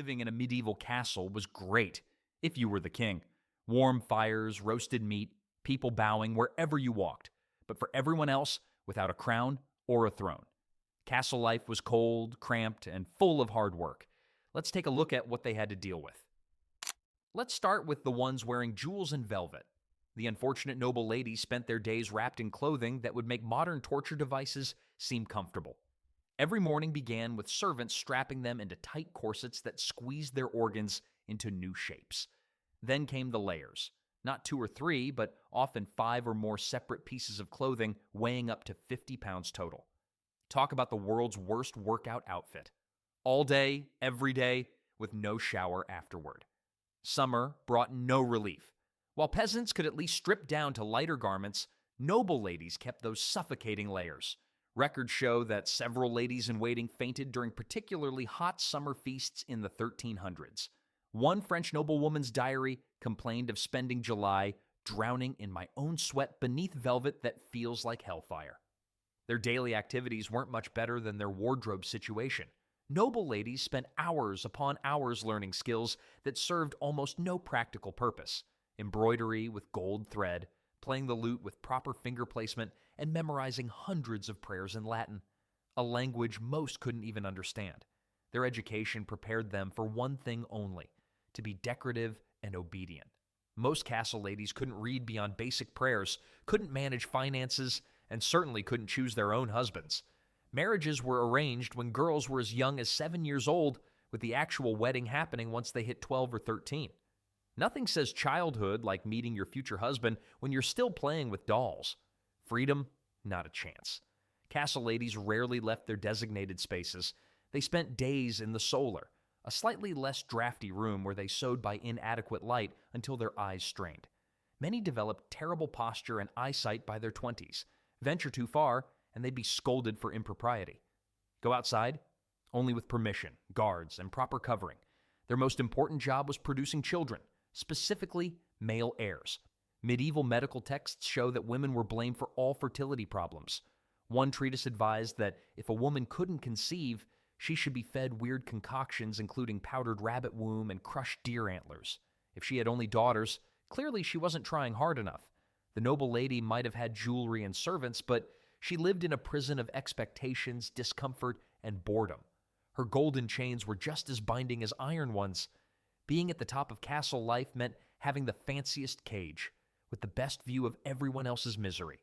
living in a medieval castle was great if you were the king. Warm fires, roasted meat, people bowing wherever you walked. But for everyone else, without a crown or a throne. Castle life was cold, cramped, and full of hard work. Let's take a look at what they had to deal with. Let's start with the ones wearing jewels and velvet. The unfortunate noble ladies spent their days wrapped in clothing that would make modern torture devices seem comfortable. Every morning began with servants strapping them into tight corsets that squeezed their organs into new shapes. Then came the layers. Not 2 or 3, but often 5 or more separate pieces of clothing weighing up to 50 pounds total. Talk about the world's worst workout outfit. All day, every day, with no shower afterward. Summer brought no relief. While peasants could at least strip down to lighter garments, noble ladies kept those suffocating layers. Records show that several ladies in waiting fainted during particularly hot summer feasts in the 1300s. One French noblewoman's diary complained of spending July drowning in my own sweat beneath velvet that feels like hellfire. Their daily activities weren't much better than their wardrobe situation. Noble ladies spent hours upon hours learning skills that served almost no practical purpose. Embroidery with gold thread, playing the lute with proper finger placement, and memorizing hundreds of prayers in Latin, a language most couldn't even understand. Their education prepared them for one thing only, to be decorative and obedient. Most castle ladies couldn't read beyond basic prayers, couldn't manage finances, and certainly couldn't choose their own husbands. Marriages were arranged when girls were as young as 7 years old, with the actual wedding happening once they hit 12 or 13. Nothing says childhood like meeting your future husband when you're still playing with dolls. Freedom? Not a chance. Castle ladies rarely left their designated spaces. They spent days in the solar, a slightly less drafty room where they sewed by inadequate light until their eyes strained. Many developed terrible posture and eyesight by their 20s. Venture too far, and they'd be scolded for impropriety. Go outside? Only with permission, guards, and proper covering. Their most important job was producing children, specifically male heirs. Medieval medical texts show that women were blamed for all fertility problems. One treatise advised that if a woman couldn't conceive, she should be fed weird concoctions including powdered rabbit womb and crushed deer antlers. If she had only daughters, clearly she wasn't trying hard enough. The noble lady might have had jewelry and servants, but she lived in a prison of expectations, discomfort, and boredom. Her golden chains were just as binding as iron ones. Being at the top of castle life meant having the fanciest cage, with the best view of everyone else's misery.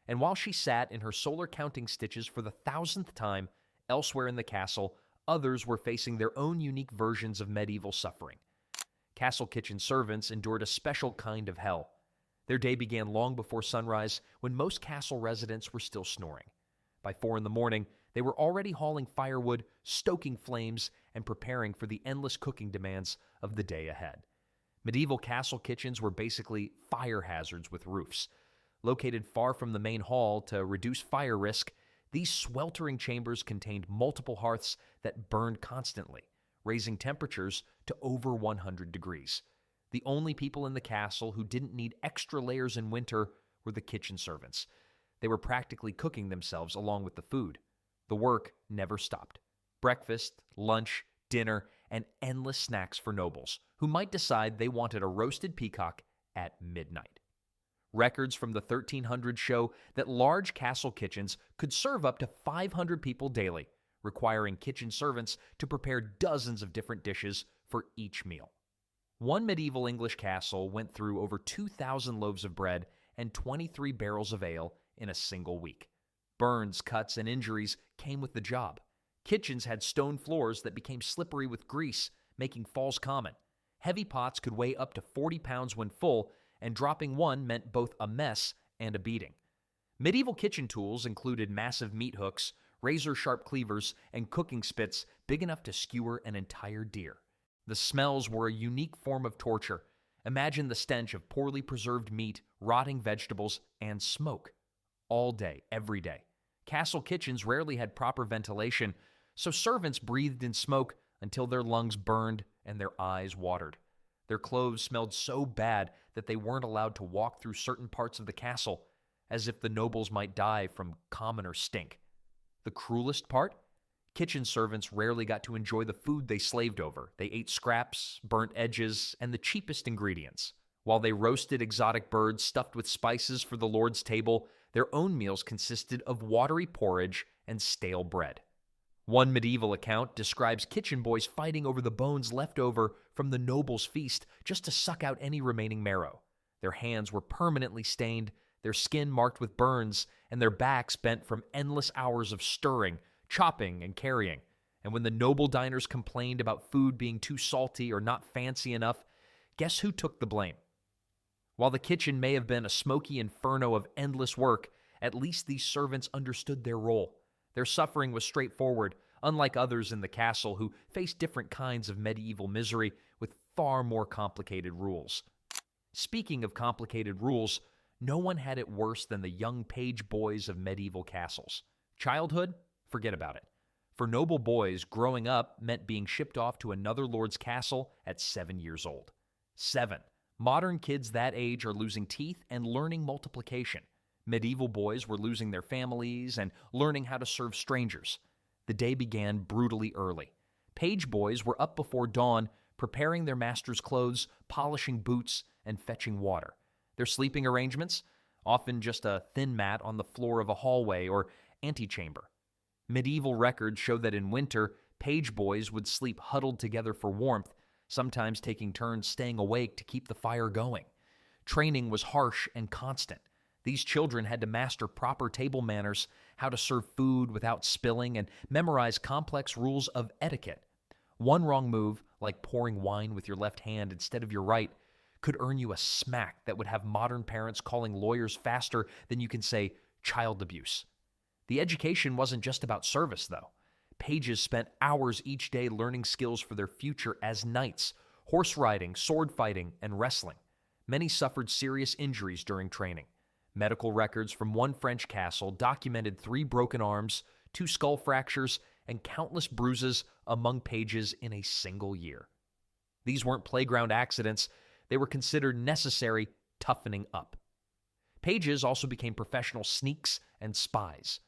And while she sat in her solar counting stitches for the 1000th time elsewhere in the castle, others were facing their own unique versions of medieval suffering. Castle kitchen servants endured a special kind of hell. Their day began long before sunrise, when most castle residents were still snoring. By 4 in the morning, they were already hauling firewood, stoking flames, and preparing for the endless cooking demands of the day ahead. Medieval castle kitchens were basically fire hazards with roofs. Located far from the main hall to reduce fire risk, these sweltering chambers contained multiple hearths that burned constantly, raising temperatures to over 100 degrees. The only people in the castle who didn't need extra layers in winter were the kitchen servants. They were practically cooking themselves along with the food. The work never stopped. Breakfast, lunch, dinner, and endless snacks for nobles, who might decide they wanted a roasted peacock at midnight. Records from the 1300s show that large castle kitchens could serve up to 500 people daily, requiring kitchen servants to prepare dozens of different dishes for each meal. One medieval English castle went through over 2,000 loaves of bread and 23 barrels of ale in a single week. Burns, cuts, and injuries came with the job. Kitchens had stone floors that became slippery with grease, making falls common. Heavy pots could weigh up to 40 pounds when full, and dropping one meant both a mess and a beating. Medieval kitchen tools included massive meat hooks, razor-sharp cleavers, and cooking spits big enough to skewer an entire deer. The smells were a unique form of torture. Imagine the stench of poorly preserved meat, rotting vegetables, and smoke. All day, every day. Castle kitchens rarely had proper ventilation, so servants breathed in smoke until their lungs burned and their eyes watered. Their clothes smelled so bad that they weren't allowed to walk through certain parts of the castle, as if the nobles might die from commoner stink. The cruelest part? Kitchen servants rarely got to enjoy the food they slaved over. They ate scraps, burnt edges, and the cheapest ingredients. While they roasted exotic birds stuffed with spices for the Lord's table, their own meals consisted of watery porridge and stale bread. One medieval account describes kitchen boys fighting over the bones left over from the noble's feast just to suck out any remaining marrow. Their hands were permanently stained, their skin marked with burns, and their backs bent from endless hours of stirring, chopping, and carrying. And when the noble diners complained about food being too salty or not fancy enough, guess who took the blame? While the kitchen may have been a smoky inferno of endless work, at least these servants understood their role. Their suffering was straightforward, unlike others in the castle who faced different kinds of medieval misery with far more complicated rules. Speaking of complicated rules, no one had it worse than the young page boys of medieval castles. Childhood? Forget about it. For noble boys, growing up meant being shipped off to another lord's castle at 7 years old. 7. Modern kids that age are losing teeth and learning multiplication. Medieval boys were losing their families and learning how to serve strangers. The day began brutally early. Page boys were up before dawn, preparing their master's clothes, polishing boots, and fetching water. Their sleeping arrangements? Often just a thin mat on the floor of a hallway or antechamber. Medieval records show that in winter, page boys would sleep huddled together for warmth, sometimes taking turns staying awake to keep the fire going. Training was harsh and constant. These children had to master proper table manners, how to serve food without spilling, and memorize complex rules of etiquette. One wrong move, like pouring wine with your left hand instead of your right, could earn you a smack that would have modern parents calling lawyers faster than you can say child abuse. The education wasn't just about service, though. Pages spent hours each day learning skills for their future as knights, horse riding, sword fighting, and wrestling. Many suffered serious injuries during training. Medical records from one French castle documented 3 broken arms, 2 skull fractures, and countless bruises among pages in a single year. These weren't playground accidents. They were considered necessary toughening up. Pages also became professional sneaks and spies.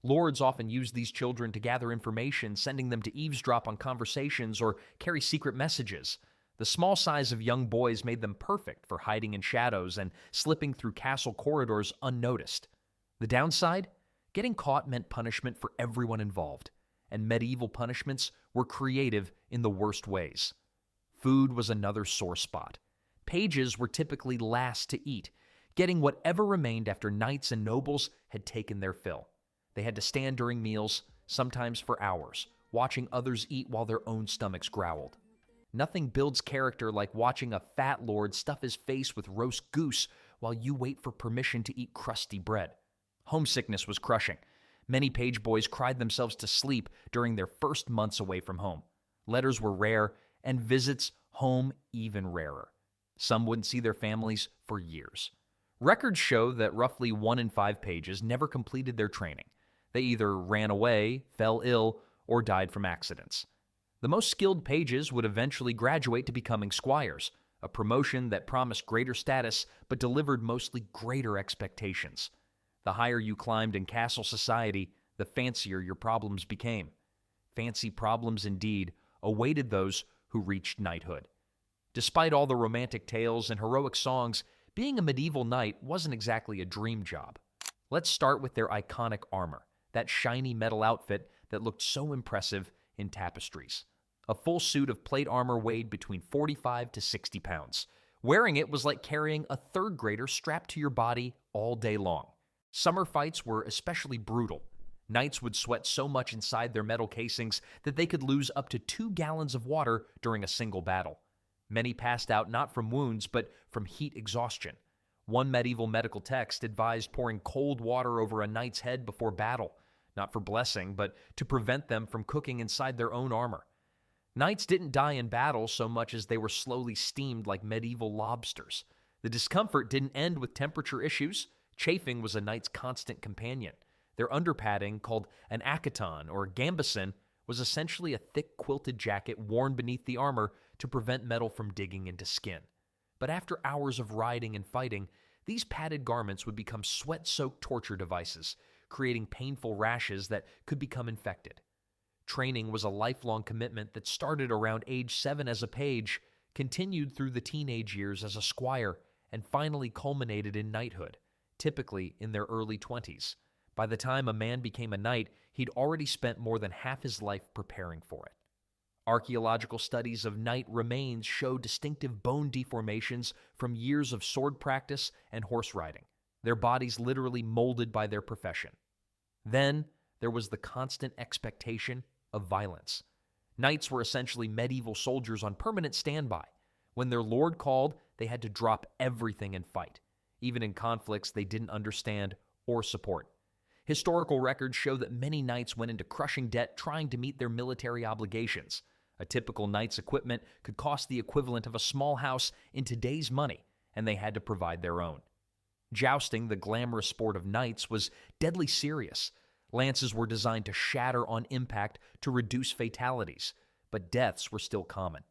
Lords often used these children to gather information, sending them to eavesdrop on conversations or carry secret messages. The small size of young boys made them perfect for hiding in shadows and slipping through castle corridors unnoticed. The downside? Getting caught meant punishment for everyone involved, and medieval punishments were creative in the worst ways. Food was another sore spot. Pages were typically last to eat, getting whatever remained after knights and nobles had taken their fill. They had to stand during meals, sometimes for hours, watching others eat while their own stomachs growled. Nothing builds character like watching a fat lord stuff his face with roast goose while you wait for permission to eat crusty bread. Homesickness was crushing. Many page boys cried themselves to sleep during their first months away from home. Letters were rare, and visits home even rarer. Some wouldn't see their families for years. Records show that roughly 1 in 5 pages never completed their training. They either ran away, fell ill, or died from accidents. The most skilled pages would eventually graduate to becoming squires, a promotion that promised greater status but delivered mostly greater expectations. The higher you climbed in castle society, the fancier your problems became. Fancy problems indeed awaited those who reached knighthood. Despite all the romantic tales and heroic songs, being a medieval knight wasn't exactly a dream job. Let's start with their iconic armor, that shiny metal outfit that looked so impressive in tapestries. A full suit of plate armor weighed between 45 to 60 pounds. Wearing it was like carrying a third grader strapped to your body all day long. Summer fights were especially brutal. Knights would sweat so much inside their metal casings that they could lose up to 2 gallons of water during a single battle. Many passed out not from wounds, but from heat exhaustion. One medieval medical text advised pouring cold water over a knight's head before battle, not for blessing, but to prevent them from cooking inside their own armor. Knights didn't die in battle so much as they were slowly steamed like medieval lobsters. The discomfort didn't end with temperature issues. Chafing was a knight's constant companion. Their underpadding, called an akiton or gambeson, was essentially a thick quilted jacket worn beneath the armor to prevent metal from digging into skin. But after hours of riding and fighting, these padded garments would become sweat-soaked torture devices, creating painful rashes that could become infected. Training was a lifelong commitment that started around age 7 as a page, continued through the teenage years as a squire, and finally culminated in knighthood, typically in their early 20s. By the time a man became a knight, he'd already spent more than half his life preparing for it. Archaeological studies of knight remains show distinctive bone deformations from years of sword practice and horse riding, their bodies literally molded by their profession. Then, there was the constant expectation of violence. Knights were essentially medieval soldiers on permanent standby. When their lord called, they had to drop everything and fight, even in conflicts they didn't understand or support. Historical records show that many knights went into crushing debt trying to meet their military obligations. A typical knight's equipment could cost the equivalent of a small house in today's money, and they had to provide their own. Jousting, the glamorous sport of knights, was deadly serious. Lances were designed to shatter on impact to reduce fatalities, but deaths were still common.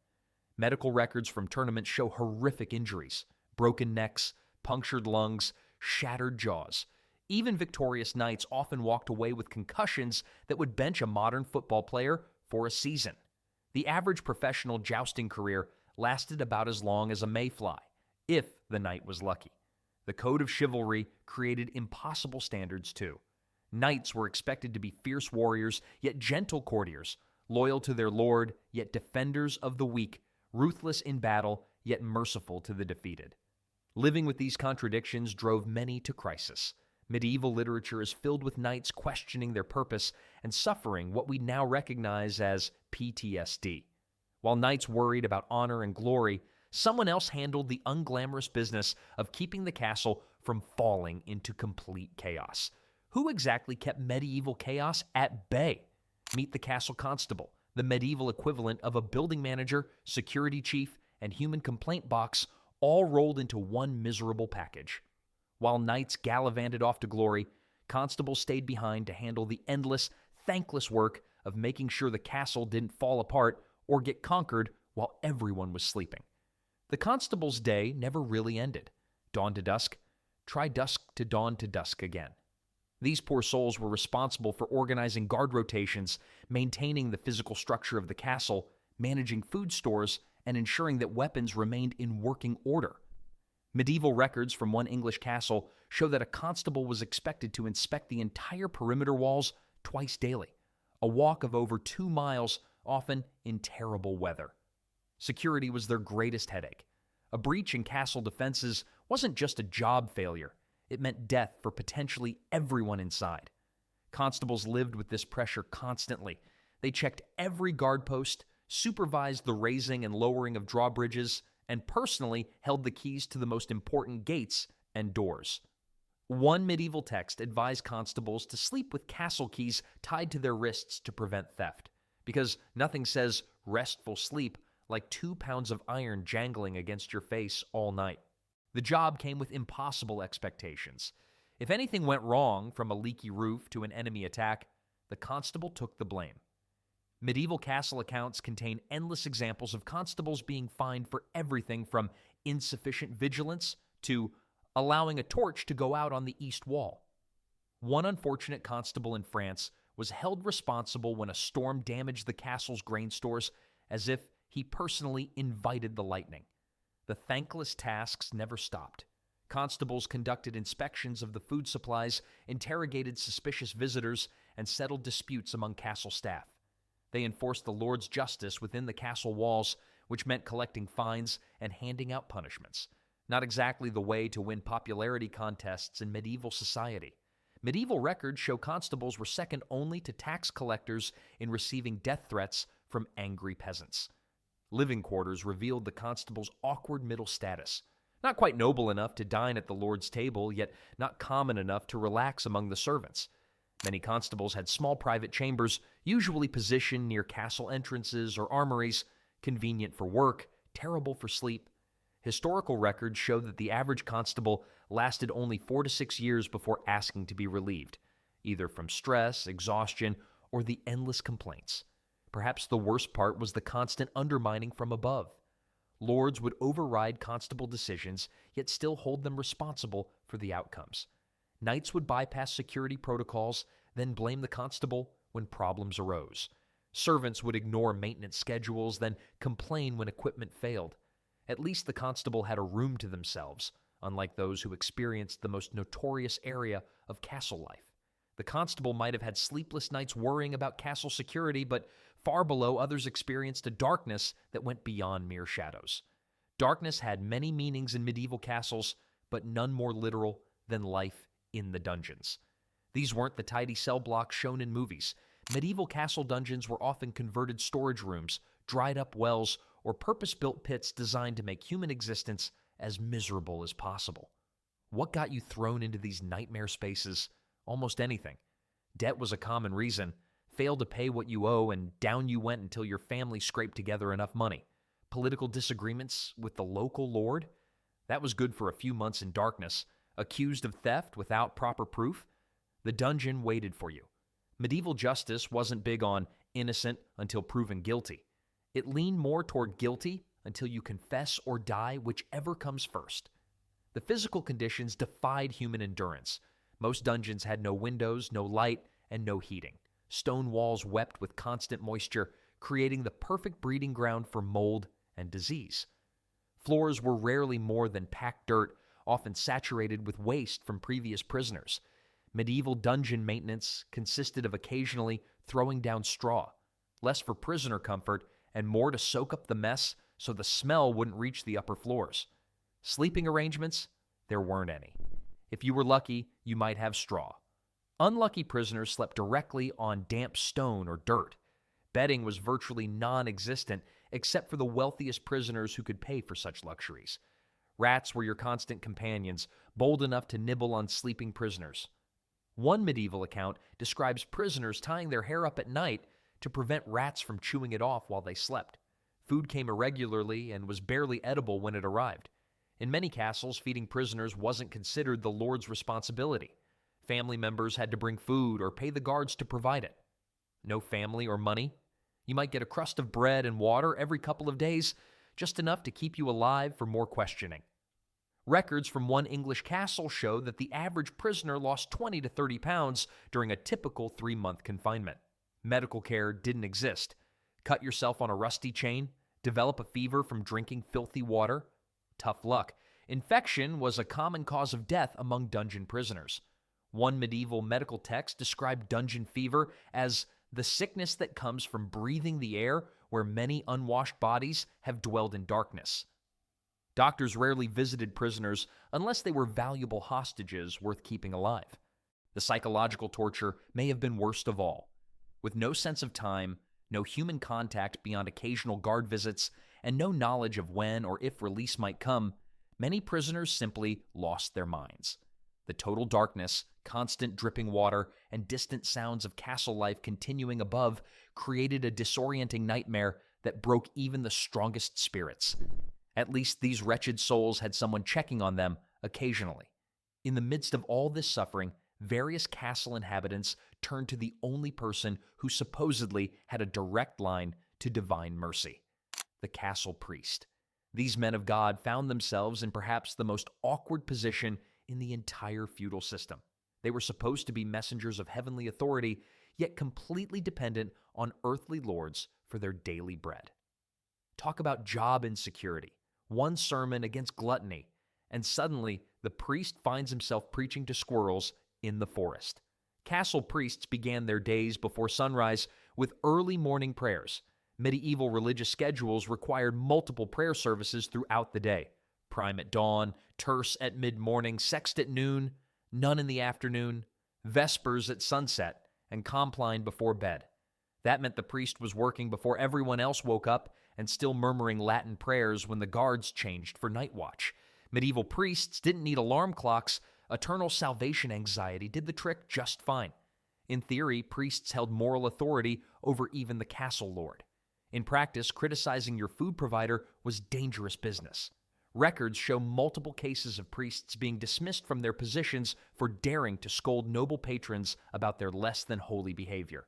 Medical records from tournaments show horrific injuries, broken necks, punctured lungs, shattered jaws. Even victorious knights often walked away with concussions that would bench a modern football player for a season. The average professional jousting career lasted about as long as a mayfly, if the knight was lucky. The code of chivalry created impossible standards too. Knights were expected to be fierce warriors, yet gentle courtiers, loyal to their lord, yet defenders of the weak, ruthless in battle, yet merciful to the defeated. Living with these contradictions drove many to crisis. Medieval literature is filled with knights questioning their purpose and suffering what we now recognize as PTSD. While knights worried about honor and glory, someone else handled the unglamorous business of keeping the castle from falling into complete chaos. Who exactly kept medieval chaos at bay? Meet the castle constable, the medieval equivalent of a building manager, security chief, and human complaint box, all rolled into one miserable package. While knights gallivanted off to glory, constables stayed behind to handle the endless, thankless work of making sure the castle didn't fall apart or get conquered while everyone was sleeping. The constable's day never really ended. Dawn to dusk, try dusk to dawn to dusk again. These poor souls were responsible for organizing guard rotations, maintaining the physical structure of the castle, managing food stores, and ensuring that weapons remained in working order. Medieval records from one English castle show that a constable was expected to inspect the entire perimeter walls twice daily, a walk of over 2 miles, often in terrible weather. Security was their greatest headache. A breach in castle defenses wasn't just a job failure. It meant death for potentially everyone inside. Constables lived with this pressure constantly. They checked every guard post, supervised the raising and lowering of drawbridges, and personally held the keys to the most important gates and doors. One medieval text advised constables to sleep with castle keys tied to their wrists to prevent theft, because nothing says restful sleep like 2 pounds of iron jangling against your face all night. The job came with impossible expectations. If anything went wrong, from a leaky roof to an enemy attack, the constable took the blame. Medieval castle accounts contain endless examples of constables being fined for everything from insufficient vigilance to allowing a torch to go out on the east wall. One unfortunate constable in France was held responsible when a storm damaged the castle's grain stores, as if he personally invited the lightning. The thankless tasks never stopped. Constables conducted inspections of the food supplies, interrogated suspicious visitors, and settled disputes among castle staff. They enforced the Lord's justice within the castle walls, which meant collecting fines and handing out punishments. Not exactly the way to win popularity contests in medieval society. Medieval records show constables were second only to tax collectors in receiving death threats from angry peasants. Living quarters revealed the constable's awkward middle status. Not quite noble enough to dine at the Lord's table, yet not common enough to relax among the servants. Many constables had small private chambers, usually positioned near castle entrances or armories, convenient for work, terrible for sleep. Historical records show that the average constable lasted only 4 to 6 years before asking to be relieved, either from stress, exhaustion, or the endless complaints. Perhaps the worst part was the constant undermining from above. Lords would override constable decisions, yet still hold them responsible for the outcomes. Knights would bypass security protocols, then blame the constable when problems arose. Servants would ignore maintenance schedules, then complain when equipment failed. At least the constable had a room to themselves, unlike those who experienced the most notorious area of castle life. The constable might have had sleepless nights worrying about castle security, but far below, others experienced a darkness that went beyond mere shadows. Darkness had many meanings in medieval castles, but none more literal than life in the dungeons. These weren't the tidy cell blocks shown in movies. Medieval castle dungeons were often converted storage rooms, dried-up wells, or purpose-built pits designed to make human existence as miserable as possible. What got you thrown into these nightmare spaces? Almost anything. Debt was a common reason. Fail to pay what you owe, and down you went until your family scraped together enough money. Political disagreements with the local lord? That was good for a few months in darkness. Accused of theft without proper proof? The dungeon waited for you. Medieval justice wasn't big on innocent until proven guilty. It leaned more toward guilty until you confess or die, whichever comes first. The physical conditions defied human endurance. Most dungeons had no windows, no light, and no heating. Stone walls wept with constant moisture, creating the perfect breeding ground for mold and disease. Floors were rarely more than packed dirt, often saturated with waste from previous prisoners. Medieval dungeon maintenance consisted of occasionally throwing down straw, less for prisoner comfort and more to soak up the mess so the smell wouldn't reach the upper floors. Sleeping arrangements? There weren't any. If you were lucky, you might have straw. Unlucky prisoners slept directly on damp stone or dirt. Bedding was virtually non-existent except for the wealthiest prisoners who could pay for such luxuries. Rats were your constant companions, bold enough to nibble on sleeping prisoners. One medieval account describes prisoners tying their hair up at night to prevent rats from chewing it off while they slept. Food came irregularly and was barely edible when it arrived. In many castles, feeding prisoners wasn't considered the lord's responsibility. Family members had to bring food or pay the guards to provide it. No family or money. You might get a crust of bread and water every couple of days, just enough to keep you alive for more questioning. Records from one English castle show that the average prisoner lost 20 to 30 pounds during a typical 3-month confinement. Medical care didn't exist. Cut yourself on a rusty chain? Develop a fever from drinking filthy water? Tough luck. Infection was a common cause of death among dungeon prisoners. One medieval medical text described dungeon fever as the sickness that comes from breathing the air where many unwashed bodies have dwelled in darkness. Doctors rarely visited prisoners unless they were valuable hostages worth keeping alive. The psychological torture may have been worst of all. With no sense of time, no human contact beyond occasional guard visits, and no knowledge of when or if release might come, many prisoners simply lost their minds. The total darkness, constant dripping water, and distant sounds of castle life continuing above created a disorienting nightmare that broke even the strongest spirits. At least these wretched souls had someone checking on them occasionally. In the midst of all this suffering, various castle inhabitants turned to the only person who supposedly had a direct line to divine mercy: the castle priest. These men of God found themselves in perhaps the most awkward position in the entire feudal system. They were supposed to be messengers of heavenly authority, yet completely dependent on earthly lords for their daily bread. Talk about job insecurity. One sermon against gluttony, and suddenly the priest finds himself preaching to squirrels in the forest. Castle priests began their days before sunrise with early morning prayers. Medieval religious schedules required multiple prayer services throughout the day. Prime at dawn, terce at mid-morning, sext at noon, none in the afternoon, vespers at sunset, and compline before bed. That meant the priest was working before everyone else woke up and still murmuring Latin prayers when the guards changed for night watch. Medieval priests didn't need alarm clocks. Eternal salvation anxiety did the trick just fine. In theory, priests held moral authority over even the castle lord. In practice, criticizing your food provider was dangerous business. Records show multiple cases of priests being dismissed from their positions for daring to scold noble patrons about their less than holy behavior.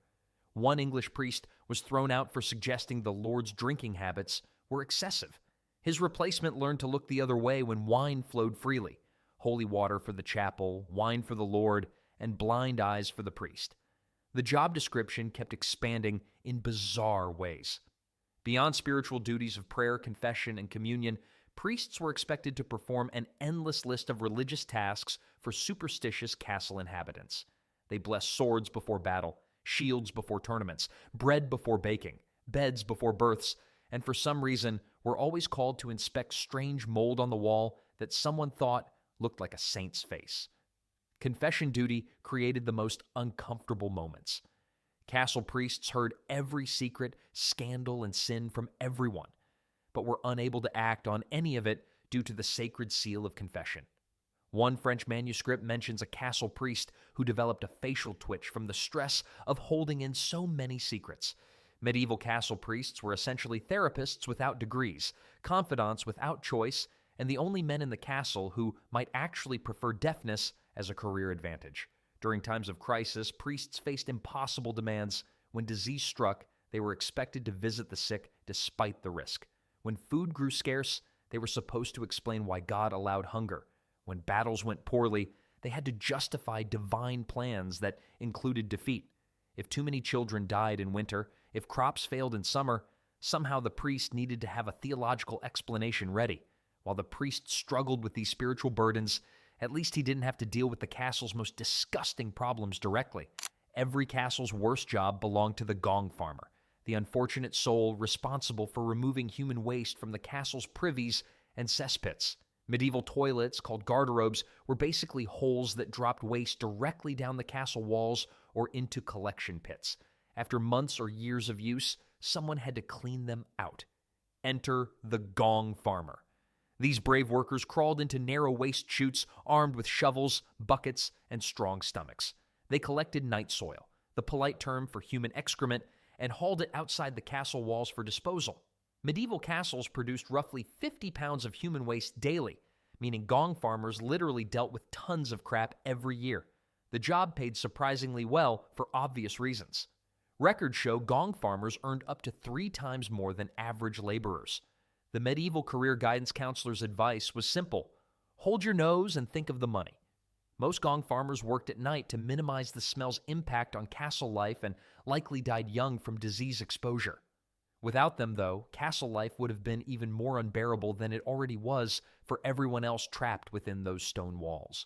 One English priest was thrown out for suggesting the Lord's drinking habits were excessive. His replacement learned to look the other way when wine flowed freely. Holy water for the chapel, wine for the Lord, and blind eyes for the priest. The job description kept expanding in bizarre ways. Beyond spiritual duties of prayer, confession, and communion, priests were expected to perform an endless list of religious tasks for superstitious castle inhabitants. They blessed swords before battle, shields before tournaments, bread before baking, beds before births, and for some reason were always called to inspect strange mold on the wall that someone thought looked like a saint's face. Confession duty created the most uncomfortable moments. Castle priests heard every secret, scandal, and sin from everyone, but were unable to act on any of it due to the sacred seal of confession. One French manuscript mentions a castle priest who developed a facial twitch from the stress of holding in so many secrets. Medieval castle priests were essentially therapists without degrees, confidants without choice, and the only men in the castle who might actually prefer deafness as a career advantage. During times of crisis, priests faced impossible demands. When disease struck, they were expected to visit the sick despite the risk. When food grew scarce, they were supposed to explain why God allowed hunger. When battles went poorly, they had to justify divine plans that included defeat. If too many children died in winter, if crops failed in summer, somehow the priest needed to have a theological explanation ready. While the priest struggled with these spiritual burdens, at least he didn't have to deal with the castle's most disgusting problems directly. Every castle's worst job belonged to the gong farmer, the unfortunate soul responsible for removing human waste from the castle's privies and cesspits. Medieval toilets, called garderobes, were basically holes that dropped waste directly down the castle walls or into collection pits. After months or years of use, someone had to clean them out. Enter the gong farmer. These brave workers crawled into narrow waste chutes armed with shovels, buckets, and strong stomachs. They collected night soil, the polite term for human excrement, and hauled it outside the castle walls for disposal. Medieval castles produced roughly 50 pounds of human waste daily, meaning gong farmers literally dealt with tons of crap every year. The job paid surprisingly well for obvious reasons. Records show gong farmers earned up to 3 times more than average laborers. The medieval career guidance counselor's advice was simple: hold your nose and think of the money. Most gong farmers worked at night to minimize the smell's impact on castle life and likely died young from disease exposure. Without them, though, castle life would have been even more unbearable than it already was for everyone else trapped within those stone walls.